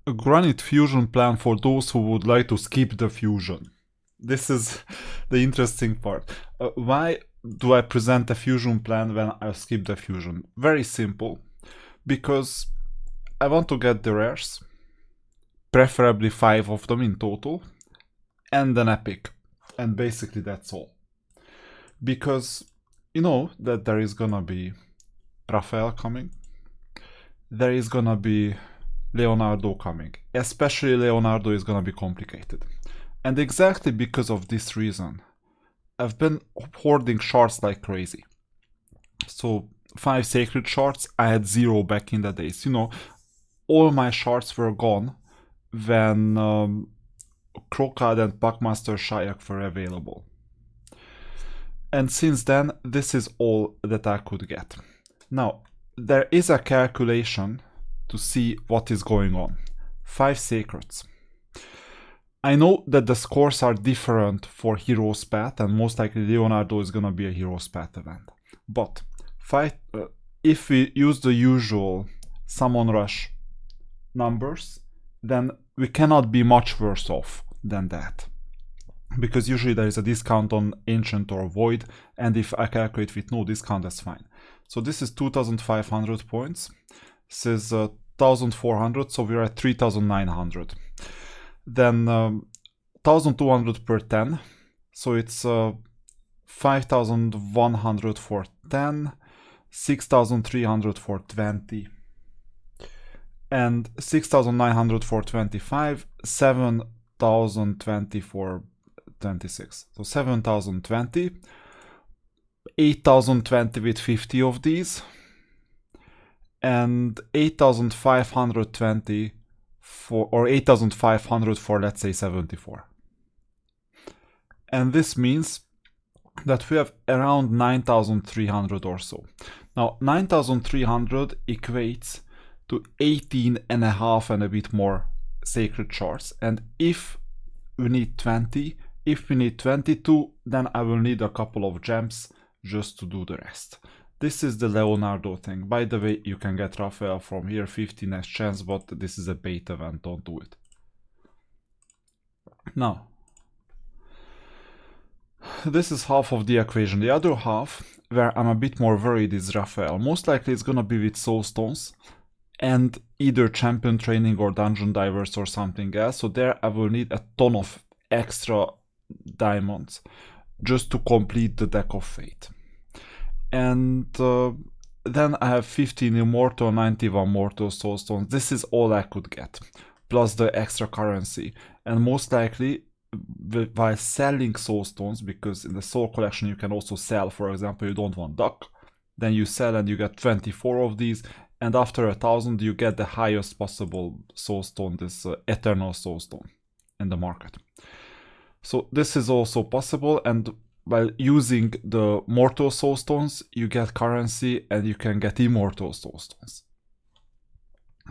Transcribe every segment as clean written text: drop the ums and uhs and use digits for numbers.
a Granite fusion plan for those who would like to skip the fusion. This is the interesting part. Why do I present a fusion plan when I skip the fusion? Very simple. Because I want to get the rares, preferably 5 of them in total, and an epic. And basically that's all. Because you know that there is gonna be Raphael coming, there is gonna be Leonardo coming. Especially Leonardo is gonna be complicated. And exactly because of this reason, I've been hoarding shards like crazy. So 5 sacred shards, I had 0 back in the days. You know, all my shards were gone when Krokad and Packmaster Shayak were available. And since then, this is all that I could get. Now, there is a calculation to see what is going on. 5 sacreds. I know that the scores are different for Heroes Path, and most likely Leonardo is gonna be a Heroes Path event. But if we use the usual Summon Rush numbers, then we cannot be much worse off than that. Because usually there is a discount on Ancient or Void, and if I calculate with no discount, that's fine. So this is 2500 points. This is 1400, so we're at 3900. Then 1200 per 10, so it's 5100 for 10, 6300 for 20, and 6900 for 25, 7020 for 26. So 7020, 8020 with 50 of these, and 8520 for, or 8500 for, let's say, 74. And this means that we have around 9300 or so. Now 9300 equates to 18 and a half and a bit more sacred shards, and if we need 20, if we need 22, then I will need a couple of gems just to do the rest. This is the Leonardo thing. By the way, you can get Raphael from here, 50 next chance, but this is a beta event, don't do it. Now, this is half of the equation. The other half, where I'm a bit more worried, is Raphael. Most likely it's gonna be with Soul Stones and either Champion Training or Dungeon Divers or something else. So there I will need a ton of extra diamonds just to complete the Deck of Fate. And then I have 15 Immortal, 91 Mortal Soul Stones. This is all I could get, plus the extra currency. And most likely, while selling Soul Stones, because in the Soul Collection you can also sell, for example, you don't want Duck, then you sell and you get 24 of these, and after 1000 you get the highest possible Soul Stone, this Eternal Soul Stone in the market. So this is also possible, and by using the Mortal Soul Stones, you get currency and you can get Immortal Soul Stones.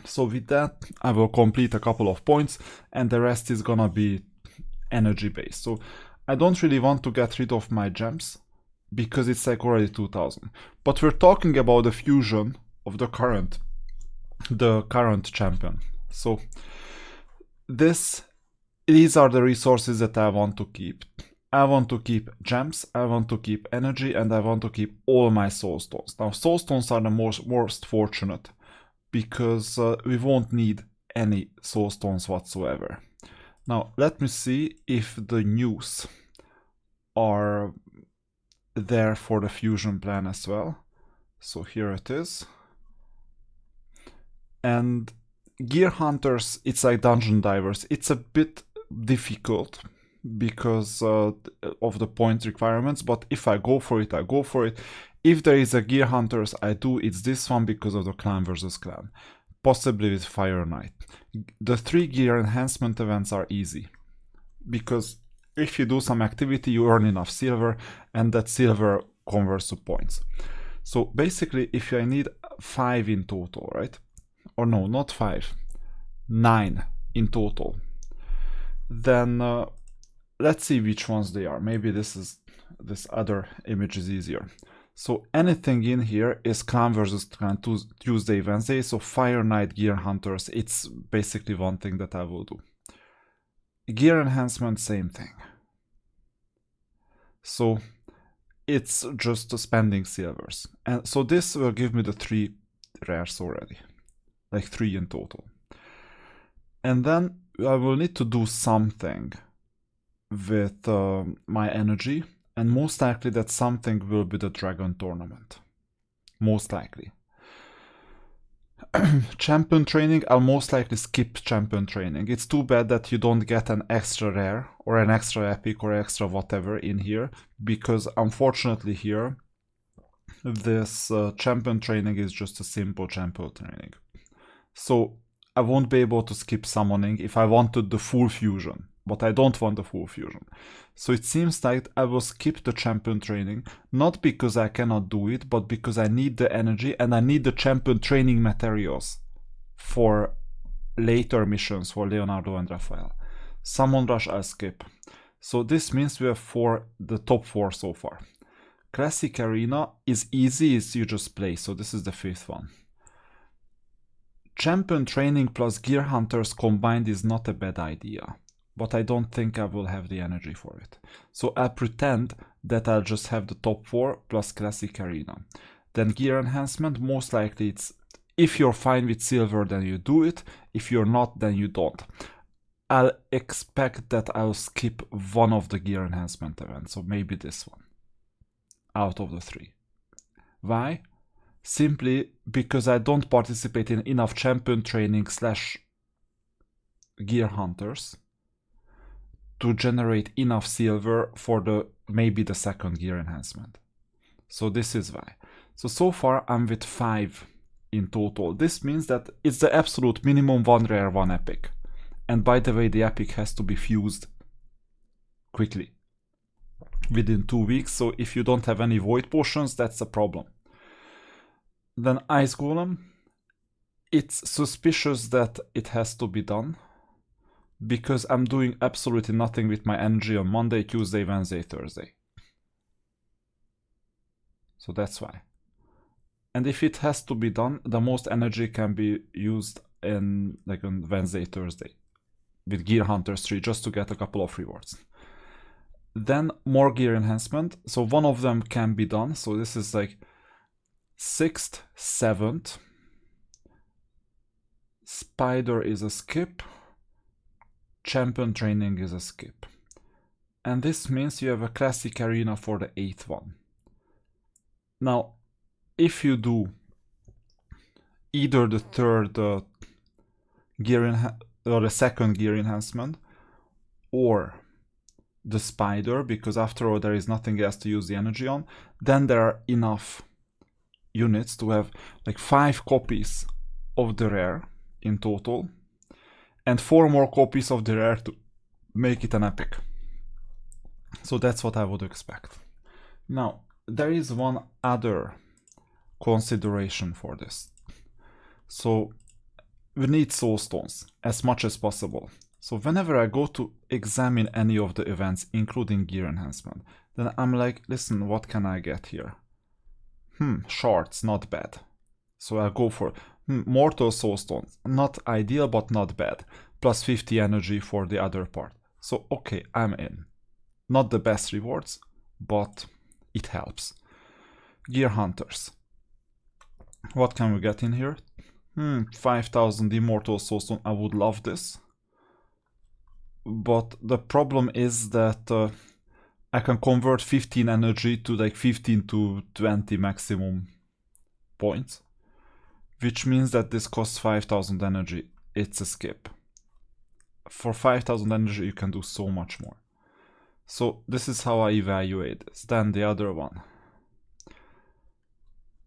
So with that, I will complete a couple of points, and the rest is gonna be energy based. So I don't really want to get rid of my gems, because it's like already 2000. But we're talking about the fusion of the current champion. So these are the resources that I want to keep. I want to keep gems, I want to keep energy, and I want to keep all my soul stones. Now, soul stones are the most fortunate, because we won't need any soul stones whatsoever. Now, let me see if the news are there for the fusion plan as well. So here it is. And Gear Hunters, it's like Dungeon Divers. It's a bit difficult because of the point requirements, but if I go for it, I go for it. If there is a Gear Hunters I do, it's this one because of the clan versus clan, possibly with Fire Knight. The 3 gear enhancement events are easy, because if you do some activity you earn enough silver, and that silver converts to points. So basically, if I need 5 in total, right? Or no, not 5, 9 in total, then let's see which ones they are. Maybe this other image is easier. So anything in here is Clan versus Clan Tuesday, Wednesday. So Fire Knight, Gear Hunters, it's basically one thing that I will do. Gear Enhancement, same thing. So it's just spending silvers. And so this will give me the 3 rares already. Like 3 in total. And then I will need to do something with my energy. And most likely that something will be the Dragon Tournament. Most likely. Champion training, I'll most likely skip champion training. It's too bad that you don't get an extra rare or an extra epic or extra whatever in here, because unfortunately here this champion training is just a simple champion training. So I won't be able to skip summoning if I wanted the full fusion, but I don't want the full fusion. So it seems like I will skip the champion training, not because I cannot do it, but because I need the energy and I need the champion training materials for later missions for Leonardo and Raphael. Summon Rush I'll skip. So this means we have the top 4 so far. Classic Arena is easy, you just play, so this is the 5th one. Champion training plus Gear Hunters combined is not a bad idea, but I don't think I will have the energy for it. So I pretend that I'll just have the top 4 plus Classic Arena. Then Gear Enhancement, most likely it's, if you're fine with silver then you do it, if you're not then you don't. I'll expect that I'll skip one of the Gear Enhancement events, so maybe this one, out of the 3. Why? Simply because I don't participate in enough champion training / Gear Hunters to generate enough silver for maybe the 2nd Gear Enhancement. So this is why. So far I'm with 5 in total. This means that it's the absolute minimum 1 rare, 1 epic. And by the way, the epic has to be fused quickly, within 2 weeks. So if you don't have any void potions, that's a problem. Then Ice Golem, it's suspicious that it has to be done, because I'm doing absolutely nothing with my energy on Monday, Tuesday, Wednesday, Thursday. So that's why. And if it has to be done, the most energy can be used on Wednesday, Thursday with Gear Hunters 3 just to get a couple of rewards. Then more Gear Enhancement. So one of them can be done. So this is like 6th, 7th. Spider is a skip. Champion training is a skip. And this means you have a Classic Arena for the 8th one. Now, if you do either the 3rd gear or the 2nd Gear Enhancement or the Spider, because after all there is nothing else to use the energy on, then there are enough units to have like 5 copies of the rare in total, and 4 more copies of the rare to make it an epic. So that's what I would expect. Now, there is one other consideration for this. So we need soul stones as much as possible. So whenever I go to examine any of the events, including Gear Enhancement, then I'm like, listen, what can I get here? Shards, not bad. So I'll go for Mortal Soul Stones, not ideal but not bad. Plus 50 energy for the other part. So okay, I'm in. Not the best rewards, but it helps. Gear Hunters. What can we get in here? 5,000 Immortal Soul Stone. I would love this. But the problem is that I can convert 15 energy to like 15 to 20 maximum points. Which means that this costs 5,000 energy. It's a skip. For 5,000 energy you can do so much more. So this is how I evaluate this. Then the other one.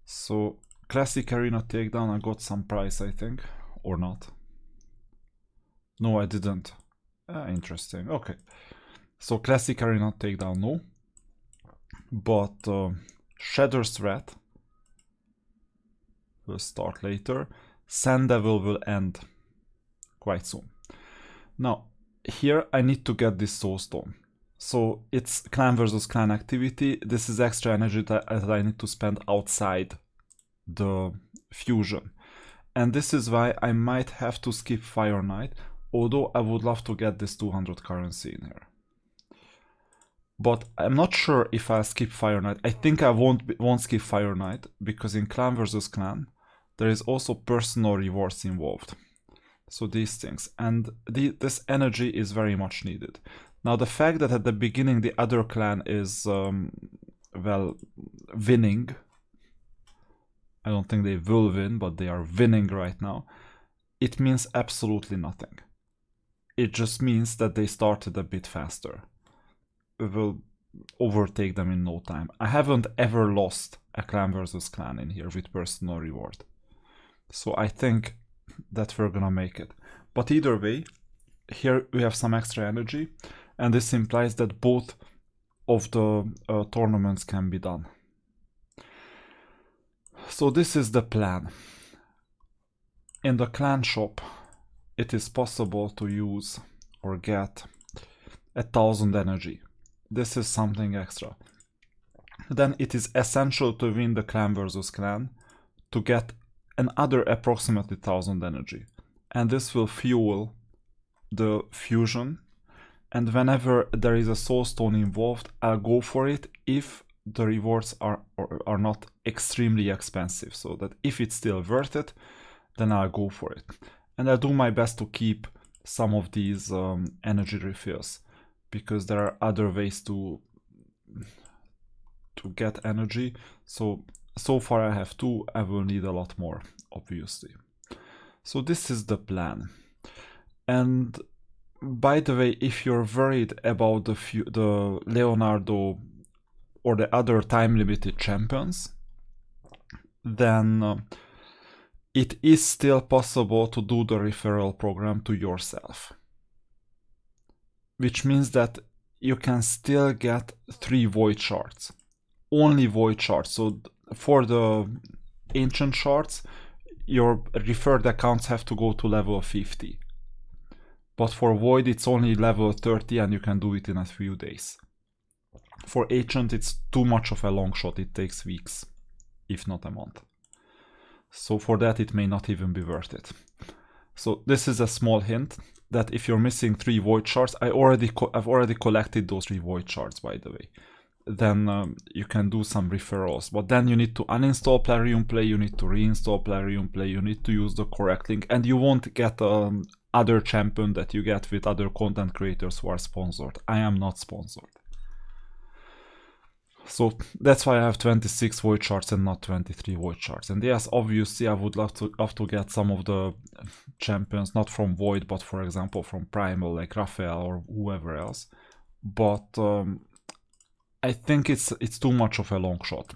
So Classic Arena Takedown, I got some price, I think. Or not. No, I didn't. Interesting. Okay. So Classic Arena Takedown, no. But Shadow's Threat will start later. Sand Devil will end quite soon. Now, here I need to get this Soul Stone. So it's clan versus clan activity. This is extra energy that I need to spend outside the fusion. And this is why I might have to skip Fire Knight, although I would love to get this 200 currency in here. But I'm not sure if I'll skip Fire Knight. I think I won't skip Fire Knight, because in clan versus clan, there is also personal rewards involved. So these things. And this energy is very much needed. Now the fact that at the beginning the other clan is, well, winning. I don't think they will win, but they are winning right now. It means absolutely nothing. It just means that they started a bit faster. We will overtake them in no time. I haven't ever lost a clan versus clan in here with personal reward. So I think that we're gonna make it. But either way, here we have some extra energy, and this implies that both of the tournaments can be done. So this is the plan. In the clan shop, it is possible to use or get 1000 energy. This is something extra. Then it is essential to win the clan versus clan to get another approximately 1000 energy. And this will fuel the fusion. And whenever there is a soul stone involved, I'll go for it if the rewards are not extremely expensive. So that if it's still worth it, then I'll go for it. And I'll do my best to keep some of these energy refills, because there are other ways to get energy. So far I have 2, I will need a lot more, obviously. So this is the plan. And by the way, if you're worried about the Leonardo or the other time-limited champions, then it is still possible to do the referral program to yourself. Which means that you can still get 3 void shards. Only void shards. So for the ancient shards, your referred accounts have to go to level 50. But for void, it's only level 30 and you can do it in a few days. For ancient, it's too much of a long shot. It takes weeks, if not a month. So for that, it may not even be worth it. So this is a small hint that if you're missing 3 void shards, I've already collected those 3 void shards, by the way. Then you can do some referrals, but then you need to uninstall Plarium Play, you need to reinstall Plarium Play, you need to use the correct link, and you won't get other champion that you get with other content creators who are sponsored. I am not sponsored. So that's why I have 26 void shards and not 23 void shards. And yes, obviously I would love to get some of the champions, not from void, but for example from primal, like Raphael or whoever else. But I think it's too much of a long shot.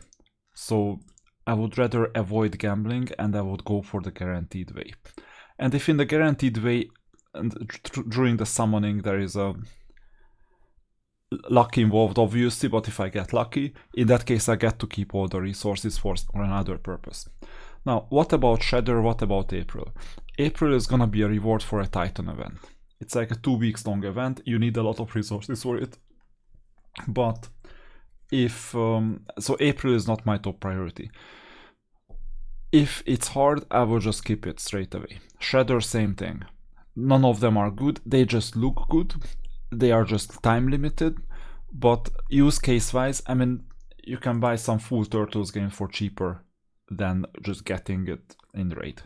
So I would rather avoid gambling and I would go for the guaranteed way. And if in the guaranteed way, and during the summoning there is a luck involved, obviously, but if I get lucky, in that case I get to keep all the resources for another purpose. Now, what about Shredder? What about April? April is gonna be a reward for a Titan event. It's like a 2 weeks long event. You need a lot of resources for it. But if so, April is not my top priority. If it's hard, I will just skip it straight away. Shredder, same thing. None of them are good. They just look good. They are just time limited, but use case wise, I mean, you can buy some full Turtles game for cheaper than just getting it in raid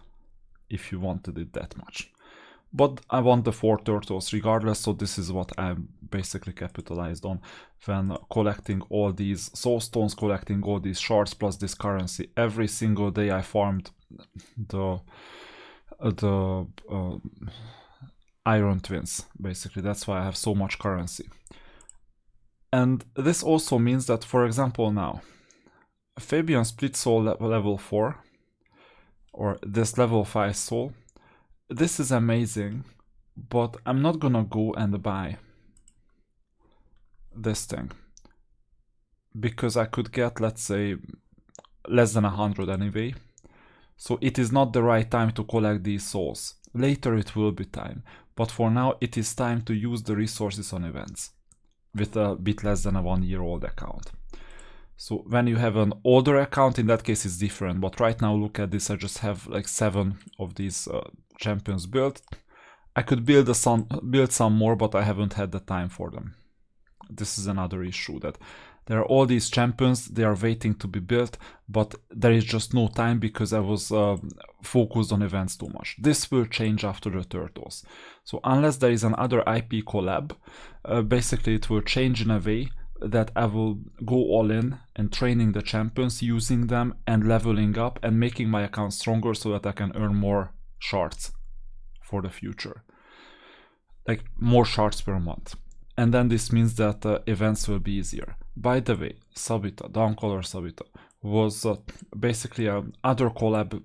if you wanted it that much. But I want the 4 Turtles regardless, so this is what I basically capitalized on when collecting all these soul stones, collecting all these shards plus this currency. Every single day I farmed the Iron Twins, basically. That's why I have so much currency. And this also means that, for example, now, Fabian Split Soul level 4, or this level 5 soul, this is amazing, but I'm not gonna go and buy this thing. Because I could get, let's say, less than 100 anyway. So it is not the right time to collect these souls. Later it will be time. But for now, it is time to use the resources on events. with a bit less than a 1-year-old account. So when you have an older account, in that case it's different, but right now look at this, I just have like 7 of these champions built. I could build some more, but I haven't had the time for them. This is another issue, that there are all these champions, they are waiting to be built, but there is just no time because I was focused on events too much. This will change after the Turtles. So unless there is another IP collab, basically it will change in a way that I will go all in and training the champions, using them and leveling up and making my account stronger so that I can earn more shards for the future. Like more shards per month. And then this means that events will be easier. By the way, Sabita, Dawncaller Sabita, was basically another collab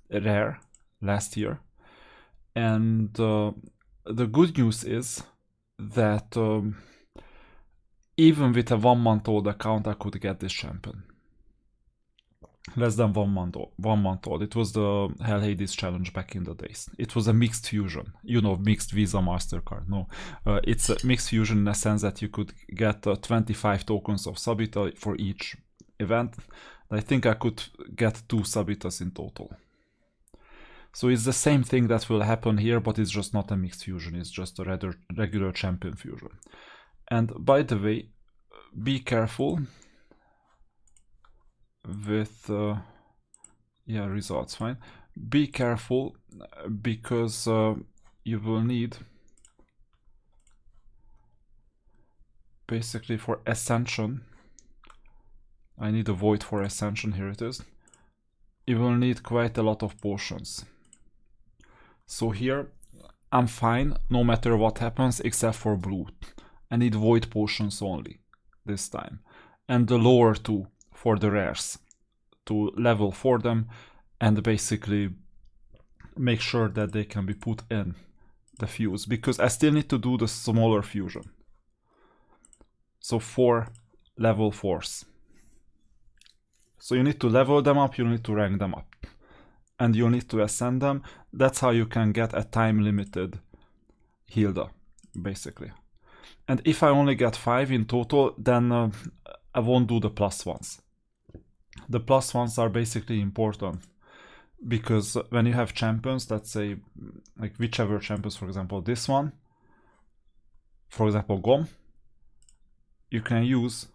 rare last year. And the good news is that even with a 1-month-old account, I could get this champion. Less than 1 month old. It was the Hell Hades challenge back in the days. It was a mixed fusion. You know, mixed Visa MasterCard. No, it's a mixed fusion in a sense that you could get 25 tokens of Sabita for each event. I think I could get 2 Sabitas in total. So it's the same thing that will happen here, but it's just not a mixed fusion. It's just a regular champion fusion. And by the way, be careful with results, fine. Be careful because you will need, basically for Ascension, I need a void for Ascension, here it is. You will need quite a lot of potions. So here I'm fine no matter what happens except for blue. I need void potions only this time, and the lower 2 for the rares to level for them and basically make sure that they can be put in the fuse, because I still need to do the smaller fusion. So 4 level 4s. So you need to level them up, you need to rank them up, and you need to ascend them. That's how you can get a time limited Hilda, basically. And if I only get 5 in total, then I won't do the plus ones. The plus ones are basically important because when you have champions, let's say like whichever champions, for example this one, for example Gom, you can use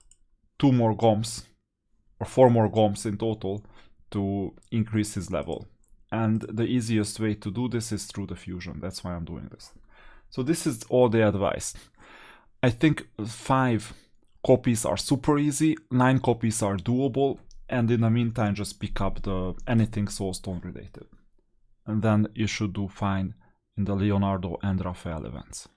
2 more Goms or 4 more Goms in total to increase his level. And the easiest way to do this is through the fusion. That's why I'm doing this. So this is all the advice. I think 5 copies are super easy, 9 copies are doable, and in the meantime just pick up the anything Soulstone related. And then you should do fine in the Leonardo and Raphael events.